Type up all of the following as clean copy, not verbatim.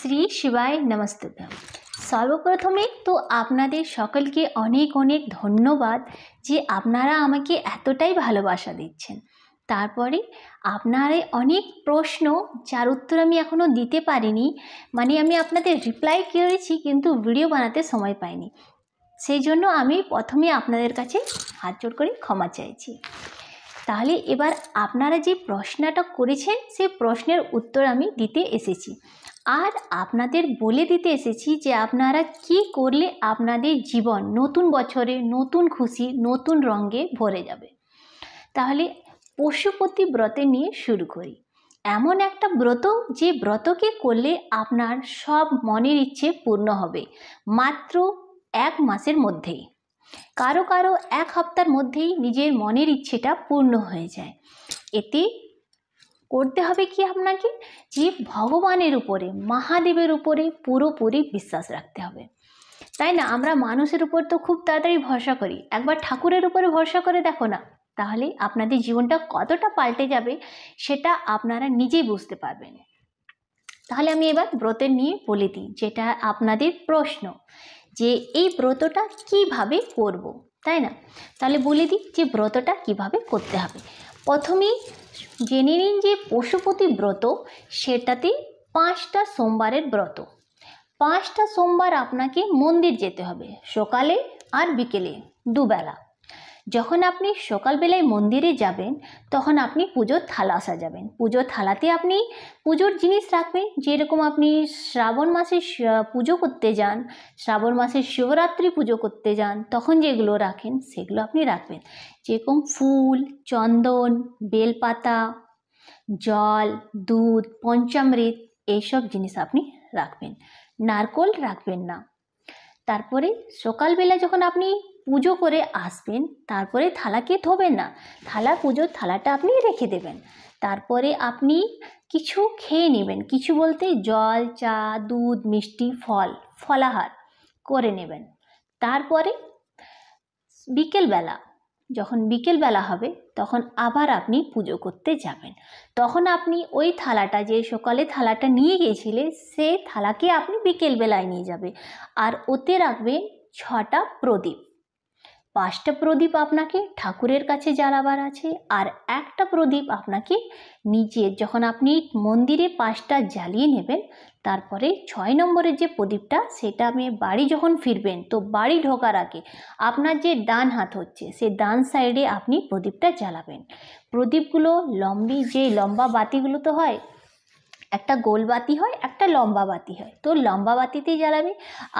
শ্রী শিবায় নমস্তুভ্যং। সর্বপ্রথমে তো আপনাদের সকলকে অনেক অনেক ধন্যবাদ যে আপনারা আমাকে এতটাই ভালোবাসা দিচ্ছেন। তারপরে আপনার অনেক প্রশ্ন যার উত্তর আমি এখনও দিতে পারিনি, মানে আমি আপনাদের রিপ্লাই করেছি কিন্তু ভিডিও বানাতে সময় পাইনি। সেই জন্য আমি প্রথমে আপনাদের কাছে হাত জোড় করে ক্ষমা চাইছি। তাহলে এবার আপনারা যে প্রশ্নটা করেছেন সেই প্রশ্নের উত্তর আমি দিতে এসেছি, আর আপনাদের বলে দিতে এসেছি যে আপনারা কি করলে আপনাদের জীবন নতুন বছরে নতুন খুশি নতুন রঙে ভরে যাবে। তাহলে পশুপতি ব্রতে নিয়ে শুরু করি। এমন একটা ব্রত যে ব্রতকে করলে আপনার সব মনের ইচ্ছে পূর্ণ হবে মাত্র 1 মাসের মধ্যেই। কারো কারো 1 সপ্তাহের মধ্যেই নিজের মনের ইচ্ছেটা পূর্ণ হয়ে যায়। এতে করতে হবে কি আপনাকে, যে ভগবানের উপরে মহাদেবের উপরে পুরোপুরি বিশ্বাস রাখতে হবে, তাই না? আমরা মানুষের উপর তো খুব তাড়াতাড়ি ভরসা করি, একবার ঠাকুরের উপরে ভরসা করে দেখো না, তাহলে আপনাদের জীবনটা কতটা পাল্টে যাবে সেটা আপনারা নিজেই বুঝতে পারবেন। তাহলে আমি এবার ব্রতের নিয়ে বলে দিই, যেটা আপনাদের প্রশ্ন যে এই ব্রতটা কিভাবে করব, তাই না? তাহলে বলে দিই যে ব্রতটা কিভাবে করতে হবে। প্রথমেই জেনে নিন যে পশুপতি ব্রত, সেটাতে 5টা সোমবারের ব্রত। 5টা সোমবার আপনাকে মন্দির যেতে হবে, সকালে আর বিকেলে দুবেলা। যখন আপনি সকালবেলায় মন্দিরে যাবেন তখন আপনি পুজোর থালা সাজাবেন। পুজোর থালাতে আপনি পুজোর জিনিস রাখবেন, যেরকম আপনি শ্রাবণ মাসে পুজো করতে যান, শ্রাবণ মাসে শিবরাত্রি পুজো করতে যান, তখন যেগুলো রাখেন সেগুলো আপনি রাখবেন, যেরকম ফুল, চন্দন, বেলপাতা, জল, দুধ, পঞ্চামৃত, এইসব জিনিস আপনি রাখবেন। নারকোল রাখবেন না। তারপরে সকালবেলা যখন আপনি পুজো করে আসবেন, তারপরে থালাকে ধোবেন না, পুজোর থালাটা আপনি রেখে দেবেন। তারপরে আপনি কিছু খেয়ে নেবেন, কিছু বলতে জল, চা, দুধ, মিষ্টি, ফলাহার করে নেবেন। তারপরে যখন বিকেলবেলা হবে তখন আবার আপনি পুজো করতে যাবেন। তখন আপনি ওই থালাটা, যে সকালে থালাটা নিয়ে গিয়েছিলেন, সেই থালাকে আপনি বিকেলবেলায় নিয়ে যাবে, আর ওতে রাখবেন 6টা প্রদীপ। 5টা প্রদীপ আপনাকে ঠাকুরের কাছে জ্বালাবার আছে, আর একটা প্রদীপ আপনাকে নিজে, যখন আপনি মন্দিরে 5টা জ্বালিয়ে নেবেন, তারপরে 6 নম্বরের যে প্রদীপটা, সেটা আপনি বাড়ি যখন ফিরবেন, তো বাড়ি ঢোকার আগে আপনার যে ডান হাত হচ্ছে সেই ডান সাইডে আপনি প্রদীপটা জ্বালাবেন। প্রদীপগুলো যে লম্বা বাতিগুলো তো হয়, একটা গোল বাতি হয়, একটা লম্বা বাতি হয়, তো লম্বা বাতিতেই জ্বালাবে।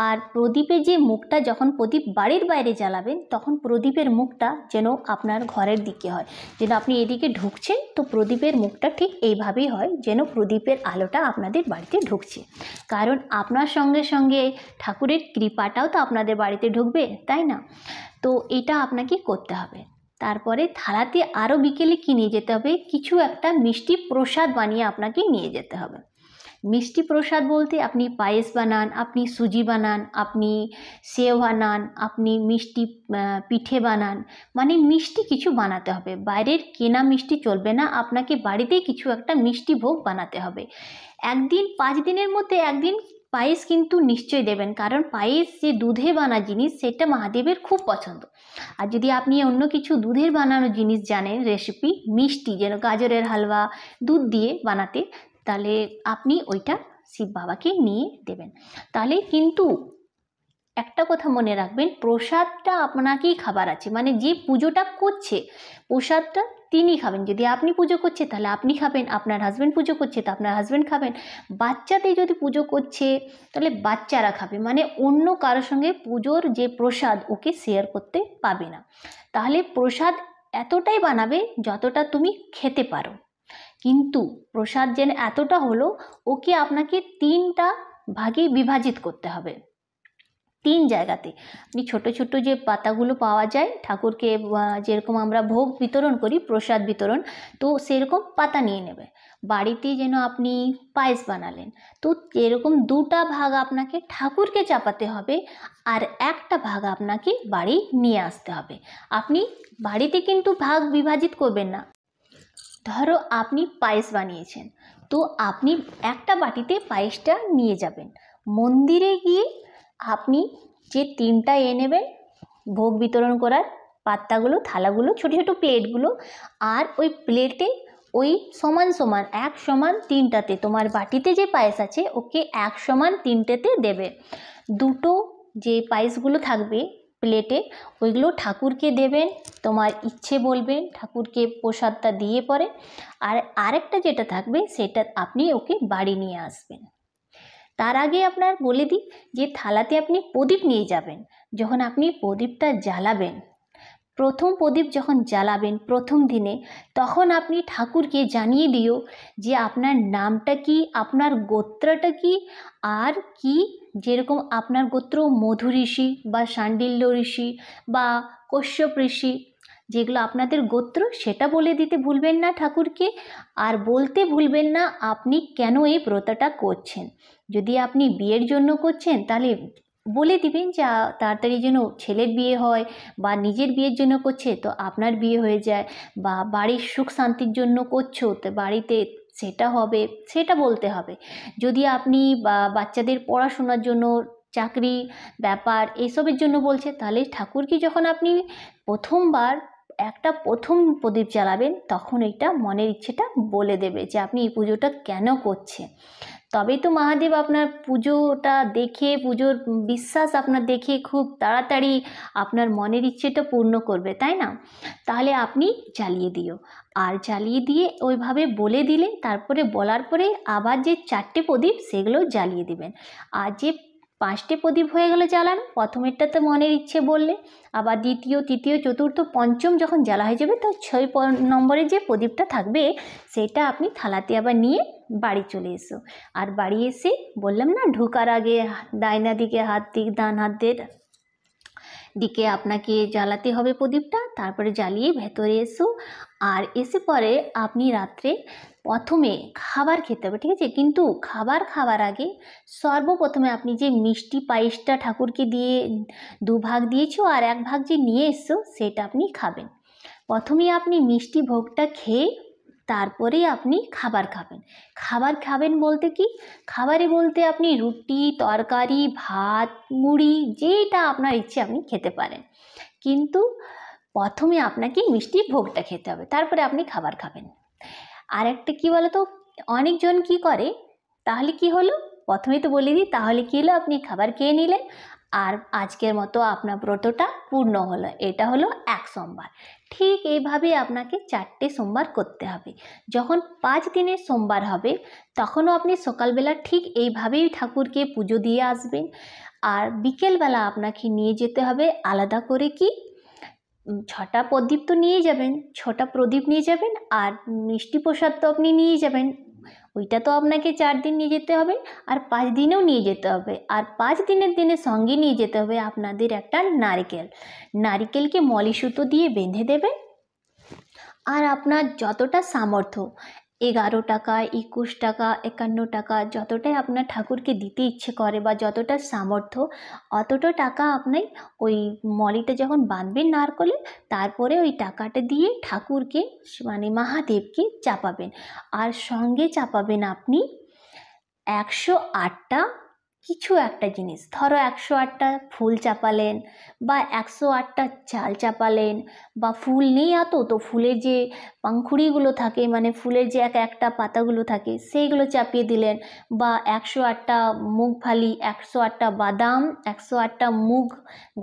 আর প্রদীপের যে মুখটা, যখন প্রদীপ বাড়ির বাইরে জ্বালাবেন তখন প্রদীপের মুখটা যেন আপনার ঘরের দিকে হয়, যেন আপনি এদিকে ঢুকছেন তো প্রদীপের মুখটা ঠিক এইভাবেই হয়, যেন প্রদীপের আলোটা আপনাদের বাড়িতে ঢুকছে। কারণ আপনার সঙ্গে সঙ্গে ঠাকুরের কৃপাটাও তো আপনাদের বাড়িতে ঢুকবে, তাই না? তো এটা আপনাকে করতে হবে। তারপরে থালাতে আরও বিকেলে কি নিয়ে যেতে হবে, কিছু একটা মিষ্টি প্রসাদ বানিয়ে আপনাকে নিয়ে যেতে হবে। মিষ্টি প্রসাদ বলতে আপনি পায়েস বানান, আপনি সুজি বানান, আপনি সেও বানান, আপনি মিষ্টি পিঠে বানান, মানে মিষ্টি কিছু বানাতে হবে। বাইরের কেনা মিষ্টি চলবে না, আপনাকে বাড়িতেই কিছু একটা মিষ্টি ভোগ বানাতে হবে। 5 দিনের মধ্যে একদিন পায়েস কিন্তু নিশ্চয়ই দেবেন, কারণ পায়েস যে দুধে বানা জিনিস, সেটা মহাদেবের খুব পছন্দ। আর যদি আপনি অন্য কিছু দুধের বানানো জিনিস জানেন, রেসিপি মিষ্টি, যেন গাজরের হালুয়া দুধ দিয়ে বানাতে, তাহলে আপনি ওইটা শিব বাবাকে নিয়ে দেবেন। তাহলে কিন্তু একটা কথা মনে রাখবেন, প্রসাদটা আপনাকেই খাবার আছে, মানে যে পুজোটা করছে প্রসাদটা তিনি খাবেন। যদি আপনি পুজো করছে তাহলে আপনি খাবেন, আপনার হাজব্যান্ড পুজো করছে তো আপনার হাজব্যান্ড খাবেন, বাচ্চাদের যদি পুজো করছে তাহলে বাচ্চারা খাবে, মানে অন্য কারোর সঙ্গে পুজোর যে প্রসাদ ওকে শেয়ার করতে পাবে না। তাহলে প্রসাদ এতটাই বানাবে যতটা তুমি খেতে পারো, কিন্তু প্রসাদ যেন এতটা হলো, ওকে আপনাকে 3টা ভাগে বিভাজিত করতে হবে। 3 জায়গাতে আপনি ছোট ছোট যে পাতাগুলো পাওয়া যায় ঠাকুরকে, যেরকম আমরা ভোগ বিতরণ করি, প্রসাদ বিতরণ, তো সেরকম পাতা নিয়ে নেবে। বাড়িতে যেন আপনি পায়েস বানালেন, তো এরকম 2টা ভাগ আপনাকে ঠাকুরকে চাপাতে হবে, আর একটা ভাগ আপনাকে বাড়ি নিয়ে আসতে হবে। আপনি বাড়িতে কিন্তু ভাগ বিভাজিত করবেন না। ধরো আপনি পায়েস বানিয়েছেন, তো আপনি একটা বাটিতে পায়েসটা নিয়ে যাবেন। মন্দিরে গিয়ে আপনি যে 3টা নেবেন ভোগ বিতরণ করার পাত্তাগুলো, থালাগুলো, ছোটো ছোটো প্লেটগুলো, আর ওই প্লেটে ওই সমান সমান 1 সমান 3টাতে তোমার বাটিতে যে পায়েস আছে ওকে 1 সমান 3টেতে দেবে। দুটো যে পায়েসগুলো থাকবে প্লেটে ওইগুলো ঠাকুরকে দেবেন, তোমার ইচ্ছে বলবেন, ঠাকুরকে প্রসাদটা দিয়ে পরে। আর আরেকটা যেটা থাকবে সেটা আপনি ওকে বাড়ি নিয়ে আসবেন। তার আগে আপনার বলে দিই যে থালাতে আপনি প্রদীপ নিয়ে যাবেন। যখন আপনি প্রদীপটা জ্বালাবেন, প্রথম প্রদীপ যখন জ্বালাবেন প্রথম দিনে, তখন আপনি ঠাকুরকে জানিয়ে দিও যে আপনার নামটা কি, আপনার গোত্রটা কি, আর কি, যেরকম আপনার গোত্র মধু ঋষি বা শাণ্ডিল্য ঋষি বা কশ্যপ ঋষি, যেগুলো আপনাদের গোত্র সেটা বলে দিতে ভুলবেন না ঠাকুরকে। আর বলতে ভুলবেন না আপনি কেন এই ব্রতটা করছেন। যদি আপনি বিয়ের জন্য করছেন তাহলে বলে দিবেন যে তাড়াতাড়ি যেন ছেলের বিয়ে হয়, বা নিজের বিয়ের জন্য করছে তো আপনার বিয়ে হয়ে যায়, বা বাড়ির সুখ শান্তির জন্য করছো তো বাড়িতে সেটা হবে, সেটা বলতে হবে। যদি আপনি বাচ্চাদের পড়াশোনার জন্য, চাকরি ব্যাপার এইসবের জন্য বলছে, তাহলে ঠাকুরকে যখন আপনি প্রথমবার প্রথম প্রদীপ জ্বালাবেন তখন এইটা মনের ইচ্ছেটা বলে দেবে যে আপনি এই পুজোটা কেন করছে। তবেই তো মহাদেব আপনার পুজোটা দেখে, পুজোর বিশ্বাস আপনার দেখে খুব তাড়াতাড়ি আপনার মনের ইচ্ছেটা পূর্ণ করবে, তাই না? তাহলে আপনি জ্বালিয়ে দিও। আর জ্বালিয়ে দিয়ে ওইভাবে বলে দিলে তারপরে বলার পরে আবার যে 4টে প্রদীপ সেগুলো জ্বালিয়ে দিবেন। আর যে 5টে প্রদীপ হয়ে গেল জ্বালানো, প্রথমেরটা তো মনের ইচ্ছে বললে, আবার দ্বিতীয়, তৃতীয়, চতুর্থ, পঞ্চম যখন জ্বালা হয়ে যাবে তো 6 নম্বরে যে প্রদীপটা থাকবে সেটা আপনি থালাতে আবার নিয়ে বাড়ি চলে এসো। আর বাড়ি এসে বললাম না ঢোকার আগে ডাইনা দিকে হাত ডান হাতের দিকে আপনাকে জ্বালাতে হবে প্রদীপটা, তারপরে জ্বালিয়ে ভেতরে এসো। আর এসে পরে আপনি রাত্রে প্রথমে খাবার খেতে হবে, ঠিক আছে? কিন্তু খাবার আগে সর্বপ্রথমে আপনি যে মিষ্টি পায়েসটা ঠাকুরকে দিয়ে 2 ভাগ দিয়েছো আর 1 ভাগ যে নিয়ে এসছো সেটা আপনি খাবেন। প্রথমে আপনি মিষ্টি ভোগটা খেয়ে তারপরে আপনি খাবার খাবেন। খাবার খাবেন বলতে কি, খাবারে বলতে আপনি রুটি, তরকারি, ভাত, মুড়ি যেটা আপনার ইচ্ছে আপনি খেতে পারেন, কিন্তু প্রথমে আপনাকে মিষ্টি ভোগটা খেতে হবে, তারপরে আপনি খাবার খাবেন। আর একটা কী বলো তো, অনেকজন কি করে, তাহলে কি হলো, প্রথমেই তো বলে দিই, তাহলে কী হলো, আপনি খাবার খেয়ে নিলেন আর আজকের মতো আপনার ব্রতটা পূর্ণ হলো। এটা হলো 1 সোমবার। ঠিক এইভাবে আপনাকে 4টে সোমবার করতে হবে। যখন 5 দিনের সোমবার হবে তখনও আপনি সকালবেলা ঠিক এইভাবেই ঠাকুরকে পুজো দিয়ে আসবেন। আর বিকেলবেলা আপনাকে নিয়ে যেতে হবে আলাদা করে কি 6টা প্রদীপ তো নিয়ে যাবেন, 6টা প্রদীপ নিয়ে যাবেন, আর মিষ্টি প্রসাদ তো আপনি নিয়ে যাবেন, ওইটা তো আপনাকে 4 দিন নিয়ে যেতে হবে, আর 5 দিনেও নিয়ে যেতে হবে। আর 5 দিনের সঙ্গে নিয়ে যেতে হবে আপনাদের একটা নারকেলকে মলি সুতো দিয়ে বেঁধে দেবেন। আর আপনার যতটা সামর্থ্য, 11 টাকা, 21 টাকা, 51 টাকা, যতটাই আপনার ঠাকুরকে দিতে ইচ্ছে করে বা যতটা সামর্থ্য অতটা টাকা আপনি ওই মলিটা যখন বাঁধবেন নারকেলে, তারপরে ওই টাকাটা দিয়ে ঠাকুরকে মানে মহাদেবকে চাপাবেন। আর সঙ্গে চাপাবেন আপনি 108টা কিছু একটা জিনিস, ধরো 108টা ফুল চাপালেন, বা 108টা চাল চাপালেন, বা ফুল নেই তো ফুলের যে পাংখুড়িগুলো থাকে, মানে ফুলের যে একটা পাতাগুলো থাকে সেইগুলো চাপিয়ে দিলেন, বা 108টা মুগফালি, 108টা বাদাম, 108টা মুগ,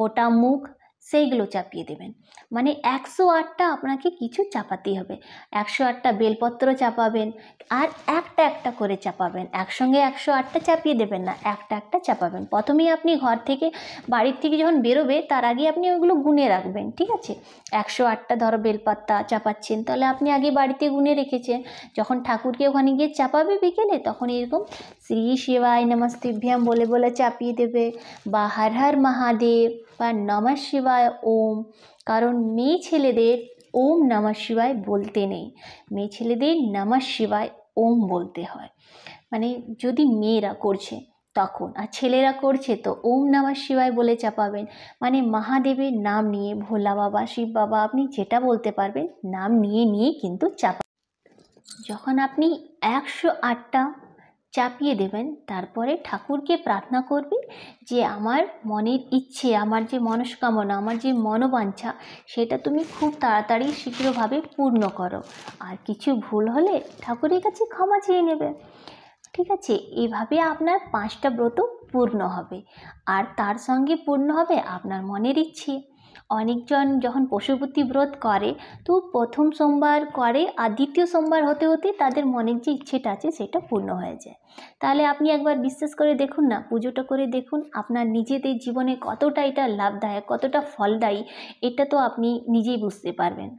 গোটা মুগ, সেইগুলো চাপিয়ে দেবেন। মানে 108টা আপনাকে কিছু চাপাতেই হবে। 108টা বেলপত্র চাপাবেন, আর একটা করে চাপাবেন, একসঙ্গে 108টা চাপিয়ে দেবেন না, একটা চাপাবেন। প্রথমেই আপনি বাড়ির থেকে যখন বেরোবে তার আগে আপনি ওইগুলো গুনে রাখবেন, ঠিক আছে? 108টা ধরো বেলপাতা চাপাচ্ছেন, তাহলে আপনি আগে বাড়িতে গুনে রেখেছেন, যখন ঠাকুরকে ওখানে গিয়ে চাপাবে বিকেলে তখন এরকম শ্রী শিবায় নমস্তুভ্যাম বলে বলে চাপিয়ে দেবে, বা হর হর মহাদেব বা নমঃ শিবায় ওম। কারণ মেয়ে ছেলেদের ওম নমঃ শিবায় বলতে নেই, মেয়ে ছেলেদের নমঃ শিবায় ওম বলতে হয়। মানে যদি মেয়েরা করছে তখন, আর ছেলেরা করছে তো ওম নমঃ শিবায় বলে চাপাবেন। মানে মহাদেবের নাম নিয়ে, ভোলা বাবা, শিব বাবা, আপনি যেটা বলতে পারবেন নাম নিয়ে কিন্তু চাপাবেন। যখন আপনি 108টা চাপিয়ে দেবেন, তারপরে ঠাকুরকে প্রার্থনা করবে যে আমার মনের ইচ্ছে, আমার যে মনস্কামনা, আমার যে মনোবাঞ্ছা, সেটা তুমি খুব তাড়াতাড়ি শীঘ্রভাবে পূর্ণ করো। আর কিছু ভুল হলে ঠাকুরের কাছে ক্ষমা চেয়ে নেবে। ঠিক আছে, এভাবে আপনার 5টা ব্রত পূর্ণ হবে। আর তার সঙ্গে পূর্ণ হবে আপনার মনের ইচ্ছে। অনেকজন যখন পশুপতি ব্রত করে তো প্রথম সোমবার করে, আর দ্বিতীয় সোমবার হতে হতে তাদের মনের যে ইচ্ছেটা আছে সেটা পূর্ণ হয়ে যায়। তাহলে আপনি একবার বিশ্বাস করে দেখুন না, পুজোটা করে দেখুন, আপনার নিজেদের জীবনে কতটা এটা লাভদায়ক, কতটা ফলদায়ী, এটা তো আপনি নিজেই বুঝতে পারবেন।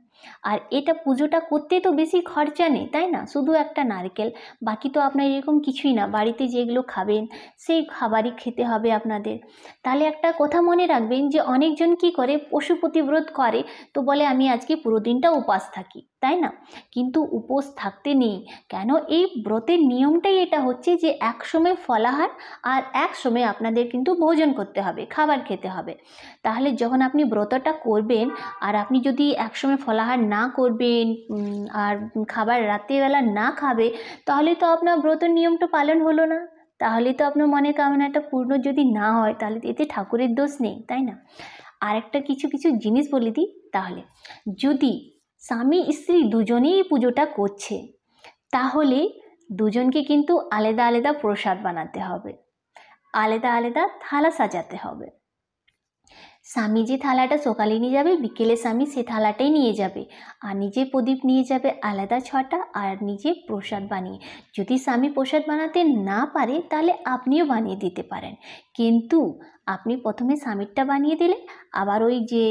আর এটা পুজোটা করতে তো বেশি খরচা নেই, তাই না? শুধু একটা নারকেল, বাকি তো আপনার এরকম কিছুই না, বাড়িতে যেগুলো খাবেন সেই খাবারই খেতে হবে আপনাদের। তাহলে একটা কথা মনে রাখবেন যে অনেকজন কি করে, পশুপতি ব্রত করে তো বলে আমি আজকে পুরো দিনটা উপবাস থাকি, তাই না? কিন্তু উপোস থাকতে নেই। কেন? এই ব্রতের নিয়মটাই এটা হচ্ছে যে এক সময় ফলাহার আর এক সময় আপনাদের কিন্তু ভোজন করতে হবে, খাবার খেতে হবে। তাহলে যখন আপনি ব্রতটা করবেন আর আপনি যদি একসময় ফলাহার না করবেন আর খাবার রাত্রিবেলা না খাবে, তাহলে তো আপনার ব্রত নিয়মটা পালন হলো না। তাহলে তো আপনার মনের কামনাটা পূর্ণ যদি না হয়, তাহলে এতে ঠাকুরের দোষ নেই, তাই না? আর একটা কিছু কিছু জিনিস বলে দিই তাহলে। যদি স্বামী স্ত্রী দুজনেই এই পুজোটা করছে, তাহলে দুজনকে কিন্তু আলাদা আলাদা প্রসাদ বানাতে হবে, আলাদা আলাদা থালা সাজাতে হবে। স্বামী যে থালাটা সকালে নিয়ে যাবে, বিকেলে স্বামী সে থালাটাই নিয়ে যাবে, আর নিজে প্রদীপ নিয়ে যাবে আলাদা 6টা, আর নিজে প্রসাদ বানিয়ে। যদি স্বামী প্রসাদ বানাতে না পারে তাহলে আপনিও বানিয়ে দিতে পারেন, কিন্তু আপনি প্রথমে স্বামীরটা বানিয়ে দিলে, আবার ওই যে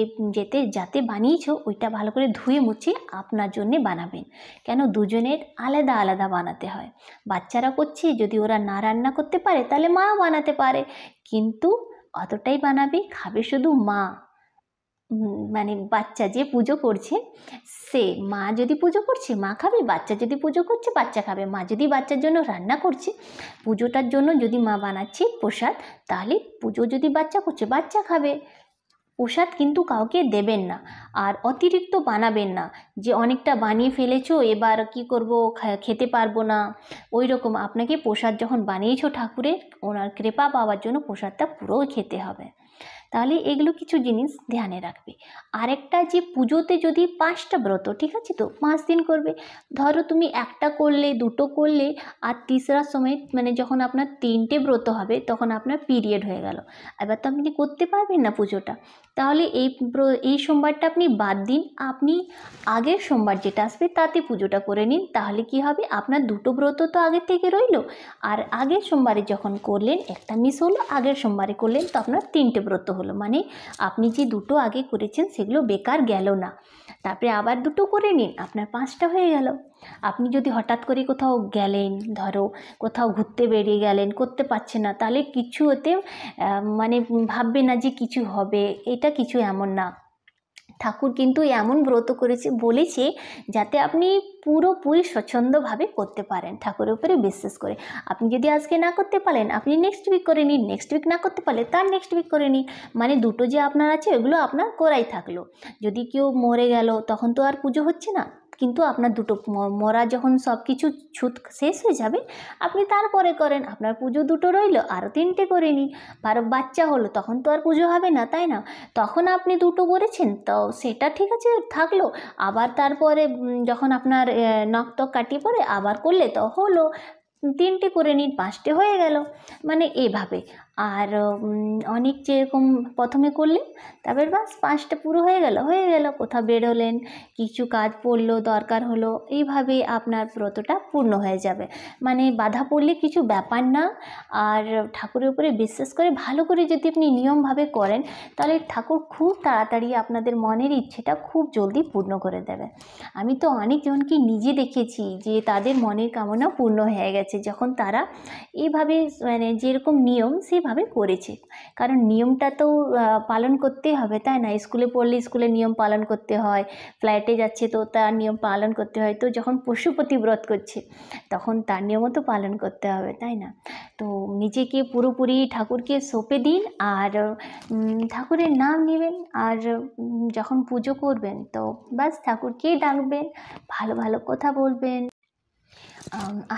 যাতে বানিয়েছো ওইটা ভালো করে ধুয়ে মুছে আপনার জন্যে বানাবেন। কেন? দুজনের আলাদা আলাদা বানাতে হয়। বাচ্চারা করছে, যদি ওরা না রান্না করতে পারে তাহলে মাও বানাতে পারে, কিন্তু অতটাই বানাবে, খাবে শুধু মা। মানে বাচ্চা যে পুজো করছে সে, মা যদি পুজো করছে মা খাবে, বাচ্চা যদি পুজো করছে বাচ্চা খাবে। মা যদি বাচ্চার জন্য রান্না করছে, পুজোটার জন্য যদি মা বানাচ্ছে প্রসাদ, তাহলে পুজো যদি বাচ্চা করছে বাচ্চা খাবে। প্রসাদ কিন্তু কাউকে দেবেন না, আর অতিরিক্ত বানাবেন না যে অনেকটা বানিয়ে ফেলেছো এবার কি করব, খেতে পারবো না। ওই রকম আপনাকে প্রসাদ যখন বানিয়েছো ঠাকুরের, ওনার কৃপা পাওয়ার জন্য প্রসাদটা পুরো খেতে হবে। তাহলে এগুলো কিছু জিনিস ধ্যানে রাখবে। আরেকটা, যে পুজোতে যদি 5টা ব্রত, ঠিক আছে তো 5 দিন করবে, ধরো তুমি একটা করলে, দুটো করলে, আর তিসরার সময় মানে যখন আপনার 3টে ব্রত হবে তখন আপনার পিরিয়ড হয়ে গেল, এবার তো আপনি করতে পারবেন না পুজোটা। তাহলে এই সোমবারটা আপনি বাদ দিন, আপনি আগের সোমবার যেটা আসবে তাতে পুজোটা করে নিন। তাহলে কি হবে, আপনার 2টো ব্রত তো আগের থেকে রইলো, আর আগের সোমবারে যখন করলেন একটা মিস হলো, আগের সোমবারে করলেন তো আপনার 3টে ব্রত হলো, মানে আপনি যে 2টো আগে করেছেন সেগুলো বেকার গেল না। তারপরে আবার 2টো করে নিন, আপনার 5টা হয়ে গেল। আপনি যদি হঠাৎ করে কোথাও গেলেন, ধরো কোথাও ঘুরতে বেরিয়ে গেলেন, করতে পারছেন না, তাহলে কিছু ওতে মানে ভাববে না যে কিছু হবে, এটা কিছু এমন না। ঠাকুর কিন্তু এমন ব্রত করেছে, বলেছে যাতে আপনি পুরোপুরি স্বচ্ছন্দভাবে করতে পারেন ঠাকুরের উপরে বিশ্বাস করে। আপনি যদি আজকে না করতে পারেন আপনি নেক্সট উইক করে নিন, নেক্সট উইক না করতে পারলে তার নেক্সট উইক করে নিন। মানে 2টো যে আপনার আছে ওগুলো আপনার করাই থাকলো। যদি কেউ মরে গেল তখন তো আর পুজো হচ্ছে না, কিন্তু আপনার 2টো মরা যখন সব কিছু ছুত শেষ হয়ে যাবে আপনি তারপরে করেন, আপনার পুজো 2টো রইলো, আরও 3টে করে নিন। বাচ্চা হলো তখন তো আর পুজো হবে না, তাই না? তখন আপনি 2টো করেছেন তো সেটা ঠিক আছে থাকলো, আবার তারপরে যখন আপনার নখ টখ কাটিয়ে পরে আবার করলে তো হলো, 3টে করে নিন, 5টে হয়ে গেল। মানে এভাবে। আর অনেক যেরকম প্রথমে করলেন, তারপর বাস 5টা পুরো হয়ে গেল, কোথাও বেরোলেন, কিছু কাজ পড়লো, দরকার হলো, এইভাবে আপনার ব্রতটা পূর্ণ হয়ে যাবে। মানে বাধা পড়লে কিছু ব্যাপার না। আর ঠাকুরের উপরে বিশ্বাস করে ভালো করে যদি আপনি নিয়মভাবে করেন, তাহলে ঠাকুর খুব তাড়াতাড়ি আপনাদের মনের ইচ্ছেটা খুব জলদি পূর্ণ করে দেবে। আমি তো অনেকজনকে নিজে দেখেছি যে তাদের মনের কামনা পূর্ণ হয়ে গেছে যখন তারা এইভাবে মানে যেরকম নিয়ম সেভাবে করেছে। কারণ নিয়মটা তো পালন করতেই হবে, তাই না? স্কুলে পড়লে স্কুলের নিয়ম পালন করতে হয়, ফ্ল্যাটে যাচ্ছে তো তার নিয়ম পালন করতে হয়, তো যখন পশুপতি ব্রত করছে তখন তার নিয়মও তো পালন করতে হবে, তাই না? তো নিজেকে পুরোপুরি ঠাকুরকে সঁপে দিন, আর ঠাকুরের নাম নেবেন, আর যখন পুজো করবেন তো বাস ঠাকুরকেই ডাকবেন, ভালো ভালো কথা বলবেন।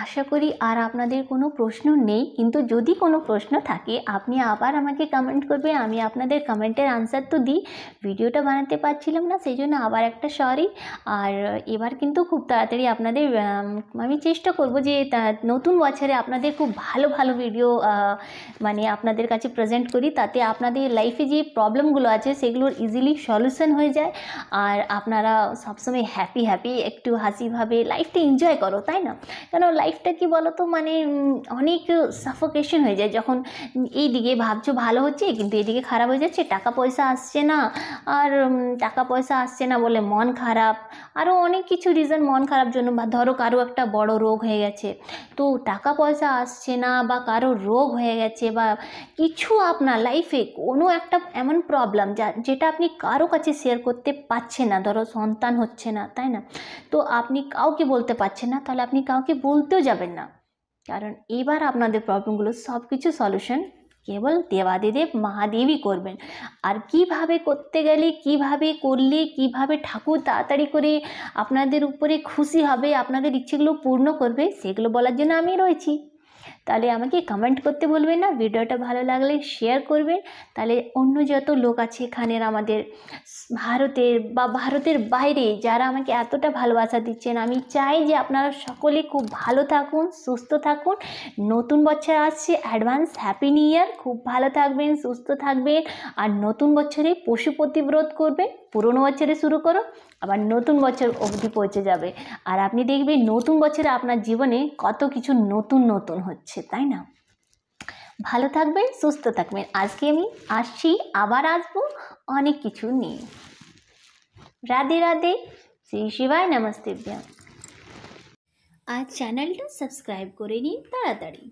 আশা করি আর আপনাদের কোনো প্রশ্ন নেই, কিন্তু যদি কোনো প্রশ্ন থাকে আপনি আবার আমাকে কমেন্ট করবেন। আমি আপনাদের কমেন্টের আনসার তো দিই, ভিডিওটা বানাতে পারছিলাম না, সেই জন্য আবার একটা সরি। আর এবার কিন্তু খুব তাড়াতাড়ি আপনাদের আমি চেষ্টা করব যে নতুন বছরে আপনাদের খুব ভালো ভালো ভিডিও মানে আপনাদের কাছে প্রেজেন্ট করি, তাতে আপনাদের লাইফে যে প্রবলেমগুলো আছে সেগুলোর ইজিলি সলিউশন হয়ে যায়, আর আপনারা সবসময় হ্যাপি হ্যাপি একটু হাসিভাবে লাইফটা এনজয় করো, তাই না? কেন লাইফটা কি বলো তো, মানে অনেক সাফোকেশন হয়ে যায় যখন এই দিকে ভাবছো ভালো হচ্ছে কিন্তু এদিকে খারাপ হয়ে যাচ্ছে, টাকা পয়সা আসছে না, আর টাকা পয়সা আসছে না বলে মন খারাপ, আরও অনেক কিছু রিজন মন খারাপ জন্য, বা ধরো কারো একটা বড় রোগ হয়ে গেছে, তো টাকা পয়সা আসছে না, বা কারো রোগ হয়ে গেছে, বা কিছু আপনার লাইফে কোনো একটা এমন প্রবলেম যেটা আপনি কারো কাছে শেয়ার করতে পারছেন না, ধরো সন্তান হচ্ছে না, তাই না? তো আপনি কাউকে বলতে পারছেন না, তাহলে আপনি কাউকে বলতেও যাবেন না, কারণ এবার আপনাদের প্রবলেমগুলো সব কিছু সলিউশন কেবল দেবাদিদেব মহাদেবই করবেন। আর কিভাবে করতে গেলে, কিভাবে করলে, কিভাবে ঠাকুর তাড়াতাড়ি করে আপনাদের উপরে খুশি হবে, আপনাদের ইচ্ছেগুলো পূর্ণ করবে, সেগুলো বলার জন্য আমি রয়েছি। তাহলে আমাকে কমেন্ট করতে বলবেন না, ভিডিওটা ভালো লাগলে শেয়ার করবেন, তাহলে অন্য যত লোক আছে এখানের আমাদের ভারতের বা ভারতের বাইরে যারা আমাকে এতটা ভালোবাসা দিচ্ছেন, আমি চাই যে আপনারা সকলে খুব ভালো থাকুন, সুস্থ থাকুন। নতুন বছর আসছে, অ্যাডভান্স হ্যাপি নিউ ইয়ার। খুব ভালো থাকবেন, সুস্থ থাকবেন, আর নতুন বছরে পশুপতি ব্রত করবেন। পুরনো বছরে শুরু করো, আবার নতুন বছর অবধি পৌঁছে যাবে, আর আপনি দেখবেন নতুন বছরে আপনার জীবনে কত কিছু নতুন নতুন হচ্ছে, তাই না? ভালো থাকবেন, সুস্থ থাকবেন। আজকে আমি আসছি, আবার আসবো অনেক কিছু নিয়ে। রাধে রাধে, শ্রী শিবায় নমস্তেভ্যম। আর চ্যানেলটা সাবস্ক্রাইব করে নিন তাড়াতাড়ি।